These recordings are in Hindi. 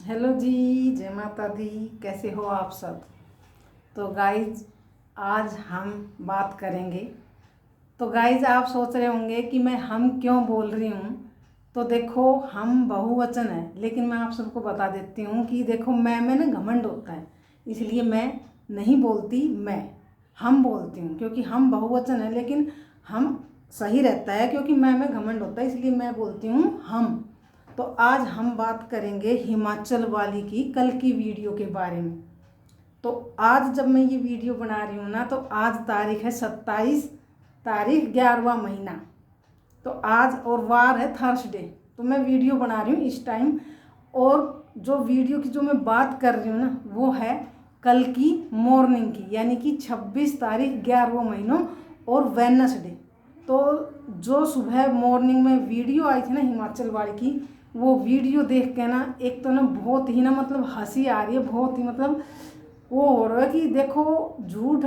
हेलो जी, जय माता दी। कैसे हो आप सब। तो गाइज आज हम बात करेंगे। तो गाइज आप सोच रहे होंगे कि मैं हम क्यों बोल रही हूँ। तो देखो, हम बहुवचन है, लेकिन मैं आप सबको बता देती हूँ कि देखो मैं में ना घमंड होता है, इसलिए मैं नहीं बोलती मैं, हम बोलती हूँ। क्योंकि हम बहुवचन है, लेकिन हम सही रहता है, क्योंकि मैं में घमंड होता है, इसलिए मैं बोलती हूँ हम। तो आज हम बात करेंगे हिमाचल वाली की कल की वीडियो के बारे में। तो आज जब मैं ये वीडियो बना रही हूँ ना, तो आज तारीख है 27 तारीख 11वां महीना। तो आज और वार है थर्सडे। तो मैं वीडियो बना रही हूँ इस टाइम, और जो वीडियो की जो मैं बात कर रही हूँ ना, वो है कल की मॉर्निंग की, यानी कि 26 तारीख 11वां महीनों और वेडनेसडे। तो जो सुबह मॉर्निंग में वीडियो आई थी ना हिमाचल वाली की, वो वीडियो देख के ना एक तो ना बहुत ही ना मतलब हंसी आ रही है, बहुत ही मतलब वो हो रहा है कि देखो झूठ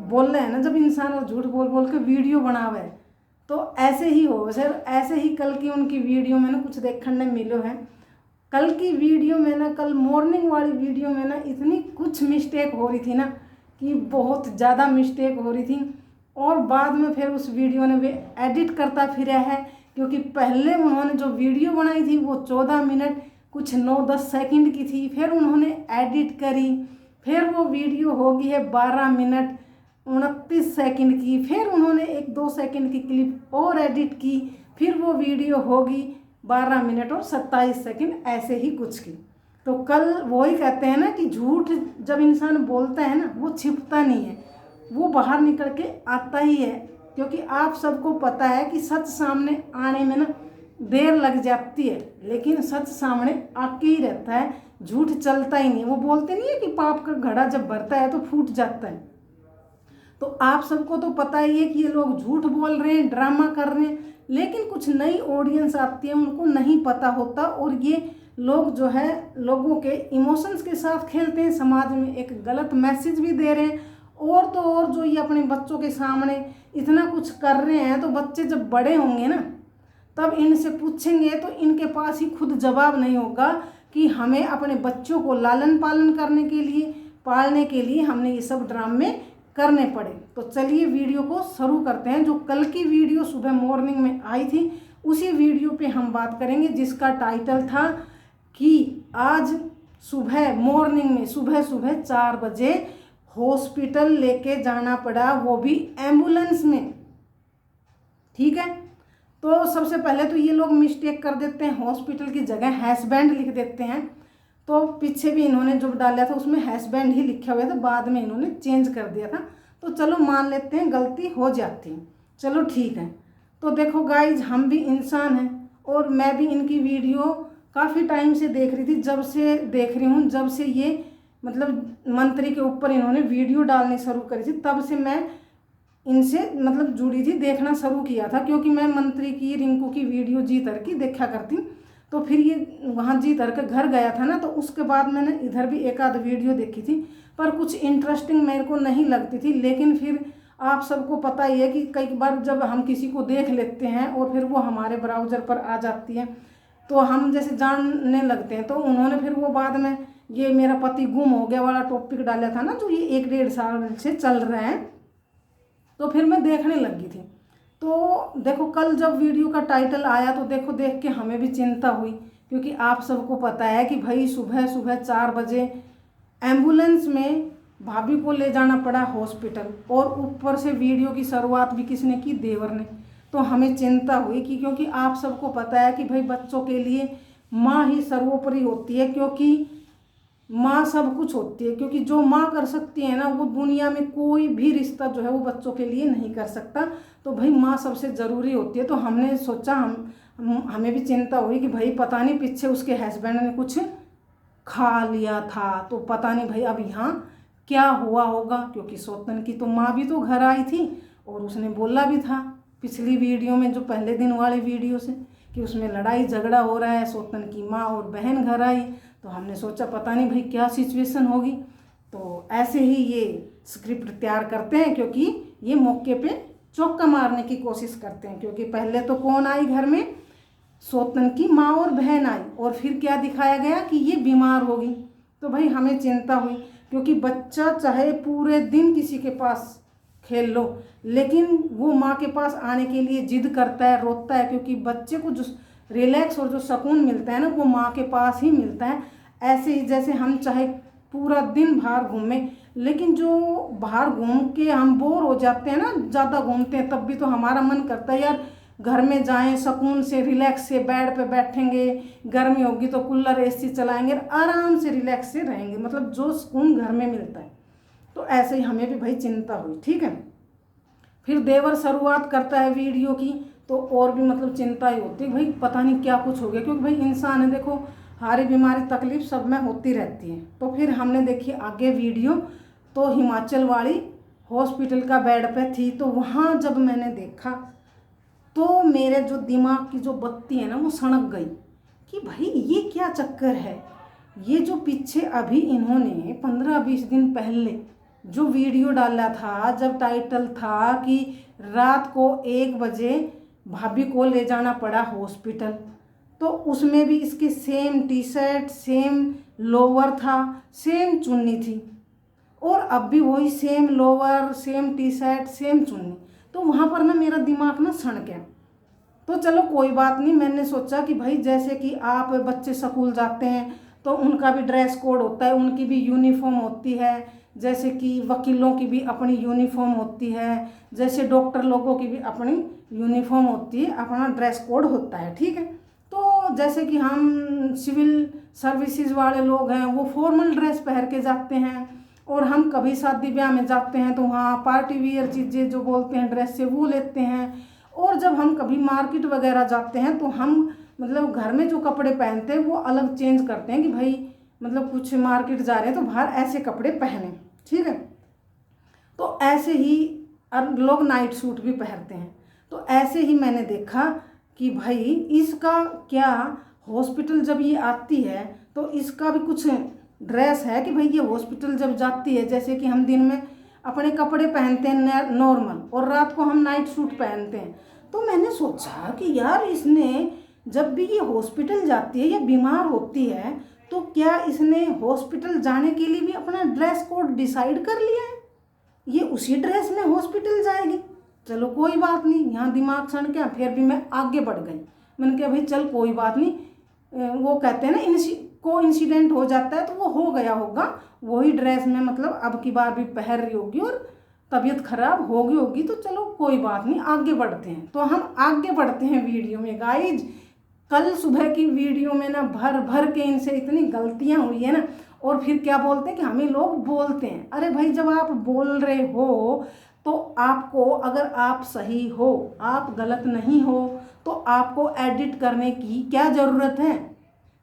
बोल रहे हैं ना जब इंसान, और झूठ बोल बोल के वीडियो बनावे है। तो ऐसे ही हो सर, ऐसे ही कल की उनकी वीडियो में ना कुछ देखने मिलो है। कल की वीडियो में ना, कल मॉर्निंग वाली वीडियो में ना इतनी कुछ मिस्टेक हो रही थी ना, कि बहुत ज़्यादा मिस्टेक हो रही थी। और बाद में फिर उस वीडियो ने वे एडिट करता फिरा है, क्योंकि पहले उन्होंने जो वीडियो बनाई थी वो 14 मिनट कुछ 9-10 सेकंड की थी, फिर उन्होंने एडिट करी, फिर वो वीडियो हो गई है 12 मिनट 29 सेकंड की, फिर उन्होंने 1-2 सेकंड की क्लिप और एडिट की, फिर वो वीडियो होगी 12 मिनट और 27 सेकंड, ऐसे ही कुछ की। तो कल वही कहते हैं ना कि झूठ जब इंसान बोलता है ना, वो छिपता नहीं है, वो बाहर निकल के आता ही है। क्योंकि आप सबको पता है कि सच सामने आने में ना देर लग जाती है, लेकिन सच सामने आके ही रहता है, झूठ चलता ही नहीं। वो बोलते नहीं है कि पाप का घड़ा जब भरता है तो फूट जाता है। तो आप सबको तो पता ही है कि ये लोग झूठ बोल रहे हैं, ड्रामा कर रहे हैं, लेकिन कुछ नई ऑडियंस आती है, उनको नहीं पता होता, और ये लोग जो है लोगों के इमोशंस के साथ खेलते हैं, समाज में एक गलत मैसेज भी दे रहे हैं। और तो और जो ये अपने बच्चों के सामने इतना कुछ कर रहे हैं, तो बच्चे जब बड़े होंगे ना, तब इनसे पूछेंगे तो इनके पास ही खुद जवाब नहीं होगा कि हमें अपने बच्चों को लालन पालन करने के लिए, पालने के लिए हमने ये सब ड्रामे करने पड़े। तो चलिए वीडियो को शुरू करते हैं। जो कल की वीडियो सुबह मॉर्निंग में आई थी, उसी वीडियो पे हम बात करेंगे, जिसका टाइटल था कि आज सुबह मॉर्निंग में सुबह सुबह 4 बजे हॉस्पिटल लेके जाना पड़ा, वो भी एम्बुलेंस में। ठीक है, तो सबसे पहले तो ये लोग मिस्टेक कर देते हैं, हॉस्पिटल की जगह हैसबैंड लिख देते हैं। तो पीछे भी इन्होंने जो डाला था उसमें हैसबैंड ही लिखा हुआ था, बाद में इन्होंने चेंज कर दिया था। तो चलो मान लेते हैं गलती हो जाती है, चलो ठीक है। तो देखो गाइज, हम भी इंसान हैं, और मैं भी इनकी वीडियो काफ़ी टाइम से देख रही थी, जब से देख रही हूँ, जब से ये मतलब मंत्री के ऊपर इन्होंने वीडियो डालनी शुरू करी थी, तब से मैं इनसे मतलब जुड़ी थी, देखना शुरू किया था। क्योंकि मैं मंत्री की, रिंकू की वीडियो जीतर की देखा करती। तो फिर ये वहाँ जीतर के घर गया था ना, तो उसके बाद मैंने इधर भी एक आध वीडियो देखी थी, पर कुछ इंटरेस्टिंग मेरे को नहीं लगती थी। लेकिन फिर आप सबको पता ही है कि कई बार जब हम किसी को देख लेते हैं और फिर वो हमारे ब्राउज़र पर आ जाती है, तो हम जैसे जानने लगते हैं। तो उन्होंने फिर वो बाद में ये मेरा पति गुम हो गया वाला टॉपिक डाला था ना, जो ये 1-1.5 साल से चल रहा है। तो फिर मैं देखने लगी थी। तो देखो कल जब वीडियो का टाइटल आया, तो देखो देख के हमें भी चिंता हुई, क्योंकि आप सबको पता है कि भाई सुबह सुबह 4 बजे एम्बुलेंस में भाभी को ले जाना पड़ा हॉस्पिटल, और ऊपर से वीडियो की शुरुआत भी किसने की, देवर ने। तो हमें चिंता हुई कि क्योंकि आप सबको पता है कि भाई बच्चों के लिए माँ ही सर्वोपरि होती है, क्योंकि माँ सब कुछ होती है। क्योंकि जो माँ कर सकती है ना, वो दुनिया में कोई भी रिश्ता जो है वो बच्चों के लिए नहीं कर सकता। तो भाई माँ सबसे ज़रूरी होती है। तो हमने सोचा, हमें भी चिंता हुई कि भाई पता नहीं पीछे उसके हस्बैंड ने कुछ खा लिया था, तो पता नहीं भाई अब यहाँ क्या हुआ होगा। क्योंकि सौतन की तो माँ भी तो घर आई थी, और उसने बोला भी था पिछली वीडियो में, जो पहले दिन वाले वीडियो से, कि उसमें लड़ाई झगड़ा हो रहा है, सौतन की माँ और बहन घर आई। तो हमने सोचा पता नहीं भाई क्या सिचुएशन होगी। तो ऐसे ही ये स्क्रिप्ट तैयार करते हैं, क्योंकि ये मौके पे चौका मारने की कोशिश करते हैं। क्योंकि पहले तो कौन आई घर में, सौतन की माँ और बहन आई और फिर क्या दिखाया गया कि ये बीमार होगी। तो भाई हमें चिंता हुई, क्योंकि बच्चा चाहे पूरे दिन किसी के पास खेल लो, लेकिन वो माँ के पास आने के लिए जिद करता है, रोता है, क्योंकि बच्चे को जो रिलैक्स और जो सुकून मिलता है ना, वो माँ के पास ही मिलता है। ऐसे ही जैसे हम चाहे पूरा दिन बाहर घूमें, लेकिन जो बाहर घूम के हम बोर हो जाते हैं ना, ज़्यादा घूमते हैं, तब भी तो हमारा मन करता है यार घर में जाएं, सुकून से रिलैक्स से बेड पे बैठेंगे, गर्मी होगी तो कूलर एसी चलाएंगे, आराम से रिलैक्स से रहेंगे, मतलब जो सुकून घर में मिलता है। तो ऐसे ही हमें भी भाई चिंता हुई, ठीक है। फिर देवर शुरुआत करता है वीडियो की, तो और भी मतलब चिंता ही होती है भाई, पता नहीं क्या कुछ हो गया, क्योंकि भाई इंसान है, देखो हारी बीमारी तकलीफ सब में होती रहती है। तो फिर हमने देखी आगे वीडियो, तो हिमाचल वाली हॉस्पिटल का बेड पे थी। तो वहाँ जब मैंने देखा तो मेरे जो दिमाग की जो बत्ती है ना वो सनक गई कि भाई ये क्या चक्कर है। ये जो पीछे अभी इन्होंने 15-20 दिन पहले जो वीडियो डाला था, जब टाइटल था कि रात को 1 बजे भाभी को ले जाना पड़ा हॉस्पिटल, तो उसमें भी इसकी same T shirt, same lower था, सेम चुन्नी थी, और अब भी वही same lower, same T shirt, same चुन्नी। तो वहाँ पर ना मेरा दिमाग ना सड़ गया। तो चलो कोई बात नहीं, मैंने सोचा कि भाई जैसे कि आप बच्चे स्कूल जाते हैं तो उनका भी ड्रेस कोड होता है, उनकी भी यूनिफॉर्म होती है, जैसे कि वकीलों की भी अपनी यूनिफॉर्म होती है, जैसे डॉक्टर लोगों की भी अपनी यूनिफॉर्म होती है, अपना ड्रेस कोड होता है, ठीक है। तो जैसे कि हम सिविल सर्विसेज वाले लोग हैं वो फॉर्मल ड्रेस पहन के जाते हैं, और हम कभी शादी ब्याह में जाते हैं तो वहाँ पार्टी वियर चीज़ें जो बोलते हैं ड्रेस से वो लेते हैं, और जब हम कभी मार्केट वगैरह जाते हैं तो हम मतलब घर में जो कपड़े पहनते हैं वो अलग चेंज करते हैं कि भाई मतलब कुछ मार्केट जा रहे हैं तो बाहर ऐसे कपड़े पहने, ठीक है। तो ऐसे ही लोग नाइट सूट भी पहनते हैं। तो ऐसे ही मैंने देखा कि भाई इसका क्या, हॉस्पिटल जब ये आती है तो इसका भी कुछ ड्रेस है कि भाई ये हॉस्पिटल जब जाती है, जैसे कि हम दिन में अपने कपड़े पहनते हैं नॉर्मल और रात को हम नाइट सूट पहनते हैं। तो मैंने सोचा कि यार इसने जब भी ये हॉस्पिटल जाती है या बीमार होती है तो क्या इसने हॉस्पिटल जाने के लिए भी अपना ड्रेस कोड डिसाइड कर लिया है, ये उसी ड्रेस में हॉस्पिटल जाएगी। चलो कोई बात नहीं, यहाँ दिमाग सड़ गया, फिर भी मैं आगे बढ़ गई। मैंने कहा भाई चल कोई बात नहीं, वो कहते हैं ना को इंसिडेंट हो जाता है तो वो हो गया होगा, वही ड्रेस में मतलब अब की बार भी पहन रही होगी और तबीयत खराब हो गई होगी, तो चलो कोई बात नहीं आगे बढ़ते हैं। तो हम आगे बढ़ते हैं वीडियो में। गाइज कल सुबह की वीडियो में ना भर भर के इनसे इतनी गलतियां हुई है ना, और फिर क्या बोलते हैं कि हमें लोग बोलते हैं। अरे भाई जब आप बोल रहे हो तो आपको, अगर आप सही हो, आप गलत नहीं हो, तो आपको एडिट करने की क्या ज़रूरत है।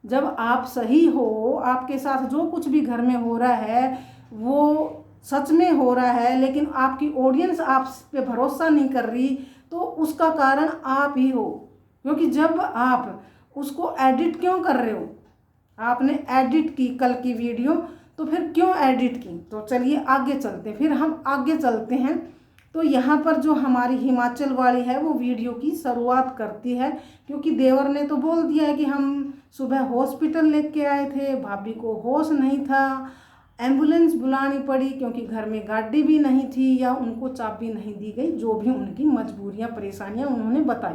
जब आप सही हो, आपके साथ जो कुछ भी घर में हो रहा है वो सच में हो रहा है, लेकिन आपकी ऑडियंस आप पे भरोसा नहीं कर रही, तो उसका कारण आप ही हो। क्योंकि जब आप उसको एडिट क्यों कर रहे हो, आपने एडिट की कल की वीडियो, तो फिर क्यों एडिट की। तो चलिए आगे चलते हैं, फिर हम आगे चलते हैं। तो यहाँ पर जो हमारी हिमाचल वाली है वो वीडियो की शुरुआत करती है, क्योंकि देवर ने तो बोल दिया है कि हम सुबह हॉस्पिटल लेके आए थे, भाभी को होश नहीं था, एम्बुलेंस बुलानी पड़ी क्योंकि घर में गाड़ी भी नहीं थी या उनको चाबी नहीं दी गई, जो भी उनकी मजबूरियाँ परेशानियाँ उन्होंने बताई।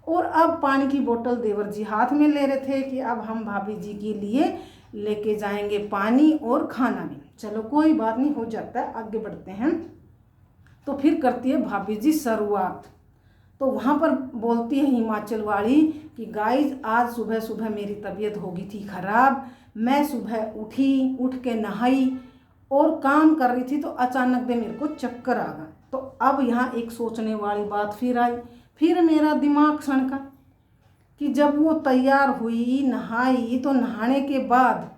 और अब पानी की बोतल देवर जी हाथ में ले रहे थे कि अब हम भाभी जी के लिए लेके जाएंगे पानी और खाना भी। चलो कोई बात नहीं, हो जाता है, आगे बढ़ते हैं। तो फिर करती है भाभी जी शुरुआत। तो वहाँ पर बोलती है हिमाचल वाली कि गाइज आज सुबह सुबह मेरी तबीयत हो गई थी ख़राब, मैं सुबह उठी, उठ के नहाई और काम कर रही थी तो अचानक से मेरे को चक्कर आ गया। तो अब यहाँ एक सोचने वाली बात फिर आई, फिर मेरा दिमाग सनका कि जब वो तैयार हुई, नहाई, तो नहाने के बाद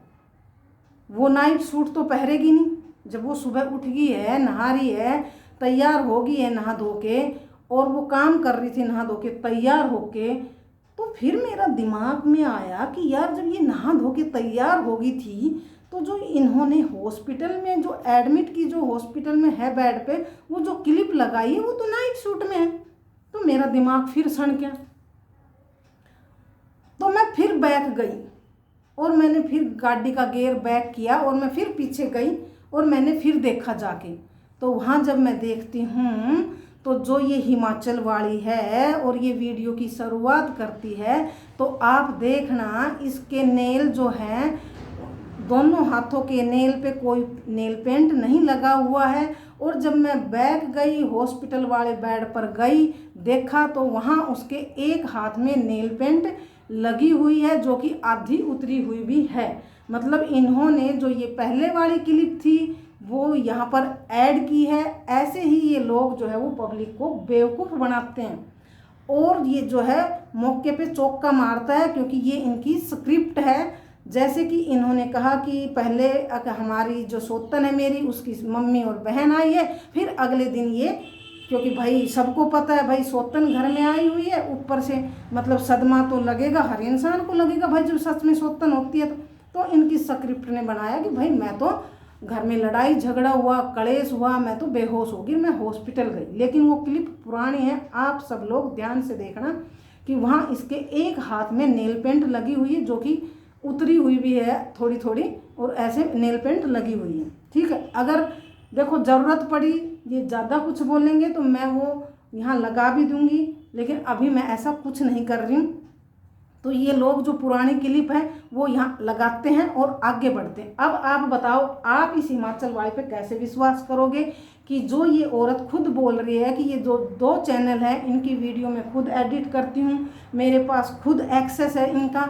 वो नाइट सूट तो पहनेगी नहीं। जब वो सुबह उठ गई है, नहा रही है, तैयार हो गई है नहा धो के, और वो काम कर रही थी नहा धो के तैयार होके, तो फिर मेरा दिमाग में आया कि यार जब ये नहा धो के तैयार हो गई थी तो जो इन्होंने हॉस्पिटल में जो एडमिट की, जो हॉस्पिटल में है बेड पे, वो जो क्लिप लगाई है वो तो नाइट सूट में है। तो मेरा दिमाग फिर सड़ गया। तो मैं फिर बैक गई और मैंने फिर गाड़ी का गियर बैक किया और मैं फिर पीछे गई और मैंने फिर देखा जाके। तो वहाँ जब मैं देखती हूँ तो जो ये हिमाचल वाली है और ये वीडियो की शुरुआत करती है, तो आप देखना इसके नेल जो हैं, दोनों हाथों के नेल पे कोई नेल पेंट नहीं लगा हुआ है। और जब मैं बैक गई, हॉस्पिटल वाले बेड पर गई, देखा तो वहाँ उसके एक हाथ में नेल पेंट लगी हुई है, जो कि आधी उतरी हुई भी है। मतलब इन्होंने जो ये पहले वाली क्लिप थी वो यहाँ पर ऐड की है। ऐसे ही ये लोग जो है वो पब्लिक को बेवकूफ़ बनाते हैं और ये जो है मौके पे चौका मारता है, क्योंकि ये इनकी स्क्रिप्ट है। जैसे कि इन्होंने कहा कि पहले हमारी जो सौतन है मेरी, उसकी मम्मी और बहन आई है, फिर अगले दिन ये, क्योंकि भाई सबको पता है भाई सौतन घर में आई हुई है, ऊपर से मतलब सदमा तो लगेगा, हर इंसान को लगेगा भाई जब सच में सौतन होती है। तो इनकी स्क्रिप्ट ने बनाया कि भाई मैं तो घर में लड़ाई झगड़ा हुआ, कलेश हुआ, मैं तो बेहोश हो गई, मैं हॉस्पिटल गई। लेकिन वो क्लिप पुरानी है, आप सब लोग ध्यान से देखना कि वहाँ इसके एक हाथ में नेल पेंट लगी हुई है, जो कि उतरी हुई भी है थोड़ी थोड़ी, और ऐसे नेल पेंट लगी हुई है। ठीक है, अगर देखो ज़रूरत पड़ी ये ज़्यादा कुछ बोलेंगे तो मैं वो यहाँ लगा भी दूँगी, लेकिन अभी मैं ऐसा कुछ नहीं कर रही हूँ। तो ये लोग जो पुरानी क्लिप है वो यहाँ लगाते हैं और आगे बढ़ते हैं। अब आप बताओ, आप इस हिमाचल वाले पे कैसे विश्वास करोगे कि जो ये औरत खुद बोल रही है कि ये जो 2 चैनल है इनकी वीडियो मैं खुद एडिट करती हूँ, मेरे पास खुद एक्सेस है इनका,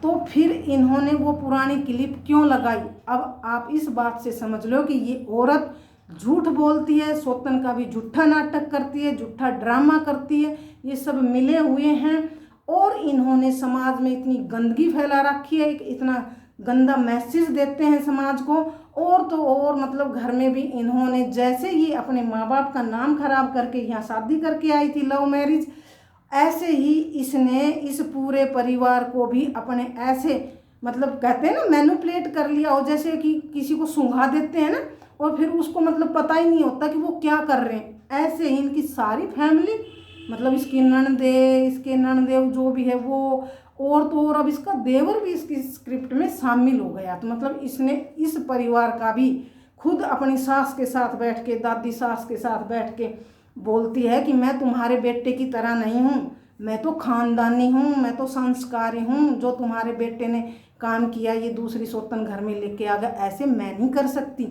तो फिर इन्होंने वो पुरानी क्लिप क्यों लगाई? अब आप इस बात से समझ लो कि ये औरत झूठ बोलती है, सौतन का भी झूठा नाटक करती है, झूठा ड्रामा करती है, ये सब मिले हुए हैं। और इन्होंने समाज में इतनी गंदगी फैला रखी है, इतना गंदा मैसेज देते हैं समाज को। और तो और मतलब घर में भी इन्होंने, जैसे ये अपने माँ बाप का नाम खराब करके यहाँ शादी करके आई थी, लव मैरिज, ऐसे ही इसने इस पूरे परिवार को भी अपने ऐसे मतलब कहते हैं ना मैनिपुलेट कर लिया, और जैसे कि किसी को सूंघा देते हैं ना, और फिर उसको मतलब पता ही नहीं होता कि वो क्या कर रहे हैं। ऐसे ही इनकी सारी फैमिली, मतलब इसकी ननदे, इसके ननदेव जो भी है वो, और तो और अब इसका देवर भी इसकी स्क्रिप्ट में शामिल हो गया। तो मतलब इसने इस परिवार का भी खुद अपनी सास के साथ बैठ के, दादी सास के साथ बैठ के बोलती है कि मैं तुम्हारे बेटे की तरह नहीं हूँ, मैं तो खानदानी हूँ, मैं तो संस्कारी हूँ, जो तुम्हारे बेटे ने काम किया ये दूसरी सौतन घर में लेके आ गया, ऐसे मैं नहीं कर सकती।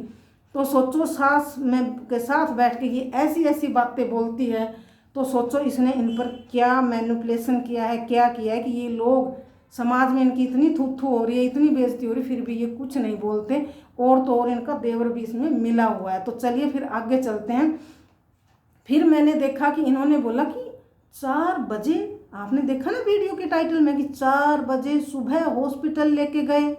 तो सोचो, सास में के साथ बैठ के ये ऐसी ऐसी बातें बोलती है, तो सोचो इसने इन पर क्या मैनिपुलेशन किया है, क्या किया है कि ये लोग समाज में इनकी इतनी थू हो रही है, इतनी बेइज्जती हो रही है, फिर भी ये कुछ नहीं बोलते। और तो और इनका देवर भी इसमें मिला हुआ है। तो चलिए फिर आगे चलते हैं। फिर मैंने देखा कि इन्होंने बोला कि 4 बजे, आपने देखा ना वीडियो के टाइटल में कि 4 बजे सुबह हॉस्पिटल लेके गए।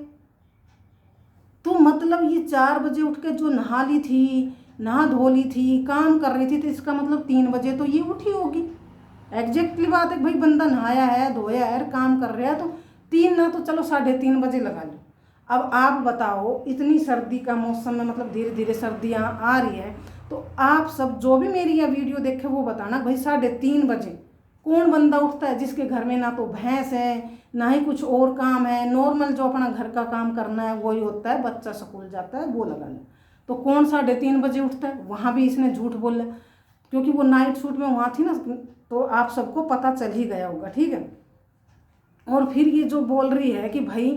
तो मतलब ये 4 बजे उठ के जो नहा ली थी, नहा धो ली थी, काम कर रही थी, तो इसका मतलब 3 बजे तो ये उठी होगी। एग्जैक्टली बात है भाई, बंदा नहाया है, धोया है, काम कर रहा है, तो 3 ना तो चलो 3:30 बजे लगा लो। अब आप बताओ, इतनी सर्दी का मौसम में मतलब धीरे धीरे सर्दियाँ आ रही है, तो आप सब जो भी मेरी यह वीडियो देखे वो बताना भाई 3:30 बजे कौन बंदा उठता है जिसके घर में ना तो भैंस है, ना ही कुछ और काम है, नॉर्मल जो अपना घर का काम करना है वही होता है, बच्चा स्कूल जाता है वो लगा लो। तो कौन 3:30 बजे उठता है? वहाँ भी इसने झूठ बोला, क्योंकि वो नाइट शूट में वहाँ थी ना, तो आप सबको पता चल ही गया होगा। ठीक है, और फिर ये जो बोल रही है कि भाई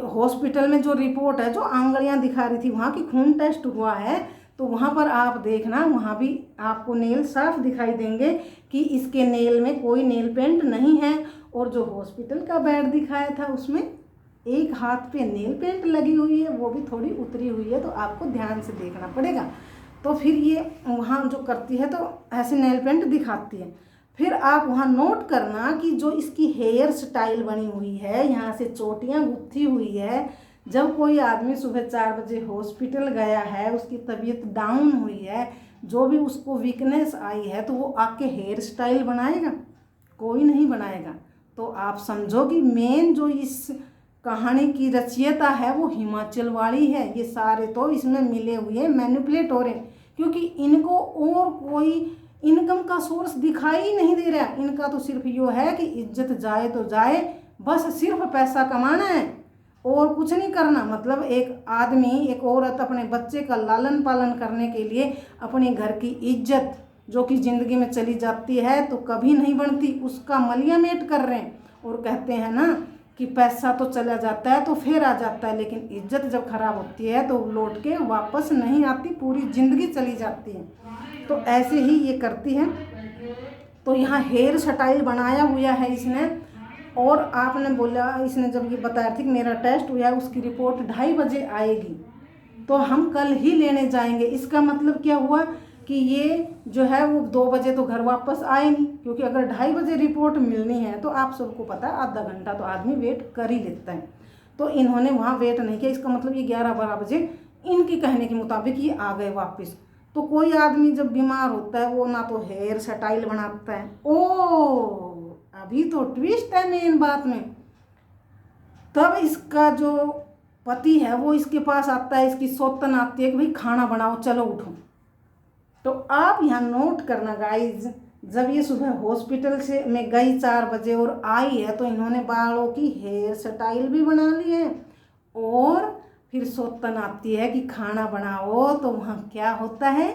हॉस्पिटल में जो रिपोर्ट है, जो आंगलियाँ दिखा रही थी, वहाँ की खून टेस्ट हुआ है, तो वहाँ पर आप देखना, वहाँ भी आपको नेल साफ दिखाई देंगे कि इसके नेल में कोई नेल पेंट नहीं है। और जो हॉस्पिटल का बेड दिखाया था उसमें एक हाथ पे नेल पेंट लगी हुई है, वो भी थोड़ी उतरी हुई है, तो आपको ध्यान से देखना पड़ेगा। तो फिर ये वहाँ जो करती है तो ऐसे नेल पेंट दिखाती है। फिर आप वहाँ नोट करना कि जो इसकी हेयर स्टाइल बनी हुई है, यहाँ से चोटियाँ गुत्थी हुई है। जब कोई आदमी सुबह 4 बजे हॉस्पिटल गया है, उसकी तबीयत डाउन हुई है, जो भी उसको वीकनेस आई है, तो वो आके हेयर स्टाइल बनाएगा? कोई नहीं बनाएगा। तो आप समझो कि मेन जो इस कहानी की रचयिता है वो हिमाचल वाली है। ये सारे तो इसमें मिले हुए मैनिपुलेट हो रहे हैं, क्योंकि इनको और कोई इनकम का सोर्स दिखाई ही नहीं दे रहा। इनका तो सिर्फ यो है कि इज्जत जाए तो जाए, बस सिर्फ पैसा कमाना है और कुछ नहीं करना। मतलब एक आदमी, एक औरत अपने बच्चे का लालन पालन करने के लिए अपने घर की इज्जत जो कि ज़िंदगी में चली जाती है तो कभी नहीं बनती, उसका मलियामेट कर रहे हैं। और कहते हैं ना कि पैसा तो चला जाता है तो फिर आ जाता है, लेकिन इज्जत जब खराब होती है तो लौट के वापस नहीं आती, पूरी ज़िंदगी चली जाती है। तो ऐसे ही ये करती है। तो यहाँ हेयर स्टाइल बनाया हुआ है इसने। और आपने बोला, इसने जब ये बताया थी कि मेरा टेस्ट हुआ है, उसकी रिपोर्ट 2:30 बजे आएगी, तो हम कल ही लेने जाएंगे। इसका मतलब क्या हुआ कि ये जो है वो 2 बजे तो घर वापस आए नहीं, क्योंकि अगर 2:30 बजे रिपोर्ट मिलनी है तो आप सबको पता है आधा घंटा तो आदमी वेट कर ही लेता है। तो इन्होंने वहाँ वेट नहीं किया, इसका मतलब ये 11-12 बजे इनकी कहने के मुताबिक ये आ गए वापस। तो कोई आदमी जब बीमार होता है वो ना तो हेयर स्टाइल बनाता है। ओ अभी तो ट्विस्ट है मेन बात में। तब इसका जो पति है वो इसके पास आता है, इसकी सौतन आती है कि भाई खाना बनाओ, चलो उठो। तो आप यहाँ नोट करना गाइज, जब ये सुबह हॉस्पिटल से में गई 4 बजे और आई है तो इन्होंने बालों की हेयर स्टाइल भी बना ली है और फिर सौतन आती है कि खाना बनाओ। तो वहाँ क्या होता है,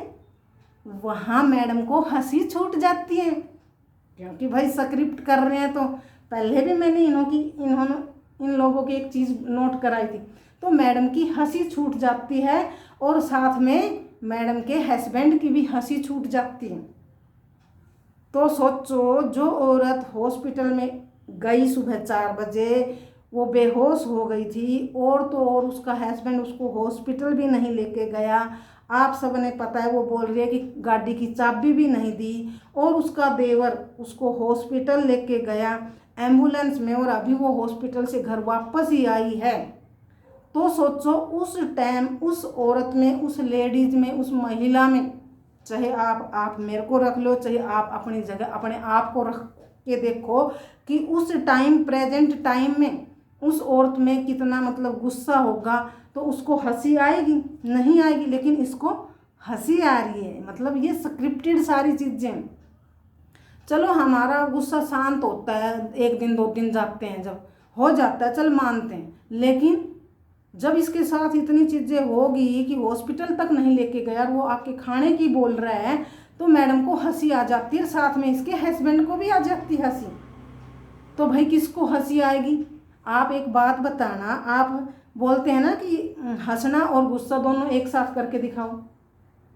वहाँ मैडम को हंसी छूट जाती है, क्योंकि भाई स्क्रिप्ट कर रहे हैं। तो पहले भी मैंने इन लोगों की एक चीज़ नोट कराई थी। तो मैडम की हंसी छूट जाती है और साथ में मैडम के हस्बैंड की भी हंसी छूट जाती है। तो सोचो, जो औरत हॉस्पिटल में गई सुबह 4 बजे, वो बेहोश हो गई थी और तो और उसका हस्बैंड उसको हॉस्पिटल भी नहीं लेके गया। आप सब ने पता है, वो बोल रही है कि गाड़ी की चाबी भी नहीं दी, और उसका देवर उसको हॉस्पिटल लेके गया एम्बुलेंस में, और अभी वो हॉस्पिटल से घर वापस ही आई है। तो सोचो उस टाइम उस औरत में, उस लेडीज में, उस महिला में, चाहे आप मेरे को रख लो, चाहे आप अपनी जगह अपने आप को रख के देखो कि उस टाइम, प्रेजेंट टाइम में उस औरत में कितना मतलब गुस्सा होगा। तो उसको हंसी आएगी? नहीं आएगी, लेकिन इसको हंसी आ रही है। मतलब ये स्क्रिप्टेड सारी चीज़ें। चलो हमारा गुस्सा शांत होता है, 1 दिन 2 दिन जाते हैं, जब हो जाता है चल मानते हैं, लेकिन जब इसके साथ इतनी चीज़ें होगी कि हॉस्पिटल तक नहीं लेके गया और वो आके खाने की बोल रहा है, तो मैडम को हंसी आ जाती है, साथ में इसके हस्बैंड को भी आ जाती है हंसी। तो भाई किसको हंसी आएगी? आप एक बात बताना, आप बोलते हैं ना कि हंसना और गुस्सा दोनों एक साथ करके दिखाओ,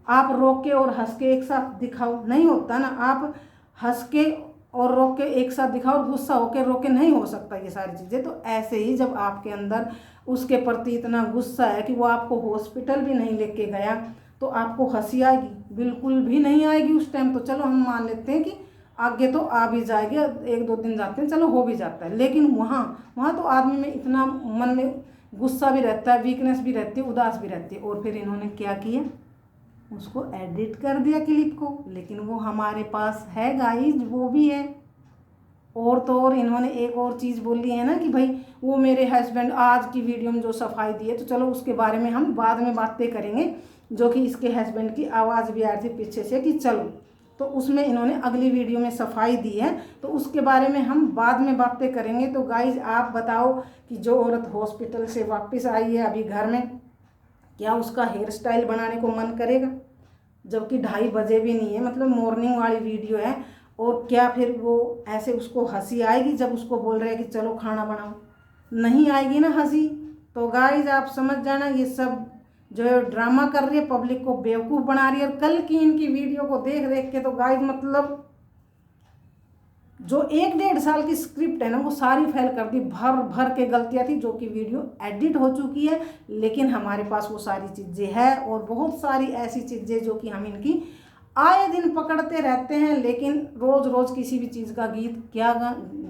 आप रोक के और हंस के एक साथ दिखाओ, नहीं होता ना। आप हंस के और रोक के एक साथ दिखाओ और गुस्सा होके रोक के नहीं हो सकता ये सारी चीज़ें। तो ऐसे ही जब आपके अंदर उसके प्रति इतना गुस्सा है कि वो आपको हॉस्पिटल भी नहीं लेके गया, तो आपको हंसी आएगी? बिल्कुल भी नहीं आएगी उस टाइम। तो चलो हम मान लेते हैं कि आगे तो आ भी जाएगी, 1-2 दिन जाते हैं, चलो हो भी जाता है, लेकिन वहाँ तो आदमी में इतना मन में गुस्सा भी रहता है, वीकनेस भी रहती है, उदास भी रहती है। और फिर इन्होंने क्या किया, उसको एडिट कर दिया क्लिप को, लेकिन वो हमारे पास है गाइज, वो भी है। और तो और इन्होंने एक और चीज़ बोली है ना कि भाई वो मेरे हस्बैंड आज की वीडियो में जो सफाई दी है, तो चलो उसके बारे में हम बाद में बातें करेंगे। जो कि इसके हस्बैंड की आवाज़ भी आ रही थी पीछे से कि चलो, तो उसमें इन्होंने अगली वीडियो में सफाई दी है, तो उसके बारे में हम बाद में बातें करेंगे। तो गाइज आप बताओ कि जो औरत हॉस्पिटल से वापस आई है अभी घर में, क्या उसका हेयर स्टाइल बनाने को मन करेगा? जबकि 2:30 बजे भी नहीं है, मतलब मॉर्निंग वाली वीडियो है। और क्या फिर वो ऐसे उसको हंसी आएगी जब उसको बोल रहे हैं कि चलो खाना बनाओ? नहीं आएगी ना हंसी। तो गाइज आप समझ जाना, ये सब जो है ड्रामा कर रही है, पब्लिक को बेवकूफ़ बना रही है। और कल की इनकी वीडियो को देख देख के तो गाइज मतलब जो 1-1.5 साल की स्क्रिप्ट है ना, वो सारी फेल कर दी। भर भर के गलतियाँ थी, जो कि वीडियो एडिट हो चुकी है, लेकिन हमारे पास वो सारी चीज़ें हैं। और बहुत सारी ऐसी चीज़ें जो कि हम इनकी आए दिन पकड़ते रहते हैं, लेकिन रोज़ रोज़ किसी भी चीज़ का गीत क्या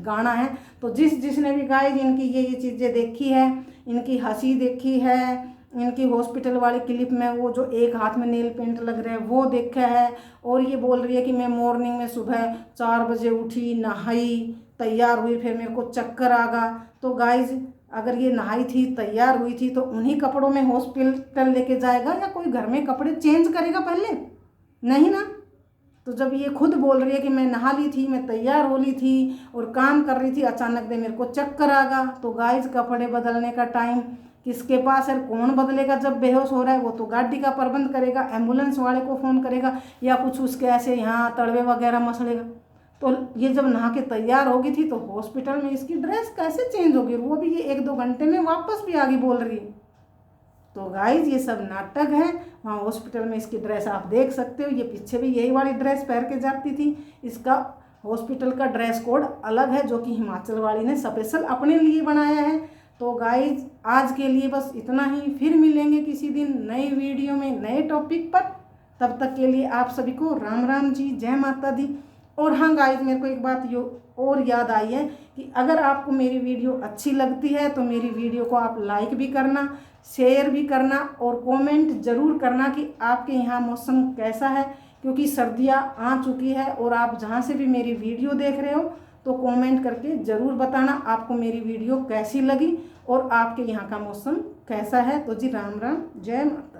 गाना है। तो जिसने भी गाइज इनकी ये चीज़ें देखी है, इनकी हंसी देखी है, इनकी हॉस्पिटल वाली क्लिप में वो जो एक हाथ में नेल पेंट लग रहा है वो देखा है, और ये बोल रही है कि मैं मॉर्निंग में सुबह 4 बजे उठी, नहाई, तैयार हुई, फिर मेरे को चक्कर आ गया। तो गाइज अगर ये नहाई थी, तैयार हुई थी, तो उन्हीं कपड़ों में हॉस्पिटल लेके जाएगा या कोई घर में कपड़े चेंज करेगा पहले? नहीं ना। तो जब ये खुद बोल रही है कि मैं नहा ली थी, मैं तैयार हो ली थी और काम कर रही थी, अचानक से मेरे को चक्कर आ गया। तो गाइस कपड़े बदलने का टाइम किसके पास है? कौन बदलेगा? जब बेहोश हो रहा है वो तो गाड़ी का प्रबंध करेगा, एम्बुलेंस वाले को फ़ोन करेगा, या कुछ उसके ऐसे यहाँ तड़वे वगैरह मसलेगा। तो ये जब नहा के तैयार होगी थी तो हॉस्पिटल में इसकी ड्रेस कैसे चेंज होगी? वो भी ये 1-2 घंटे में वापस भी आगे बोल रही है। तो गाइज ये सब नाटक है। वहाँ हॉस्पिटल में इसकी ड्रेस आप देख सकते हो, ये पीछे भी यही वाली ड्रेस पहन के जाती थी। इसका हॉस्पिटल का ड्रेस कोड अलग है, जो कि हिमाचल वाली ने स्पेशल अपने लिए बनाया है। तो गाइज आज के लिए बस इतना ही, फिर मिलेंगे किसी दिन नई वीडियो में नए टॉपिक पर। तब तक के लिए आप सभी को राम राम जी, जय माता दी। और हाँ गाइज, मेरे को एक बात और याद आई है कि अगर आपको मेरी वीडियो अच्छी लगती है तो मेरी वीडियो को आप लाइक भी करना, शेयर भी करना और कमेंट ज़रूर करना कि आपके यहाँ मौसम कैसा है, क्योंकि सर्दियाँ आ चुकी है। और आप जहाँ से भी मेरी वीडियो देख रहे हो तो कमेंट करके ज़रूर बताना आपको मेरी वीडियो कैसी लगी और आपके यहाँ का मौसम कैसा है। तो जी राम राम, जय माता।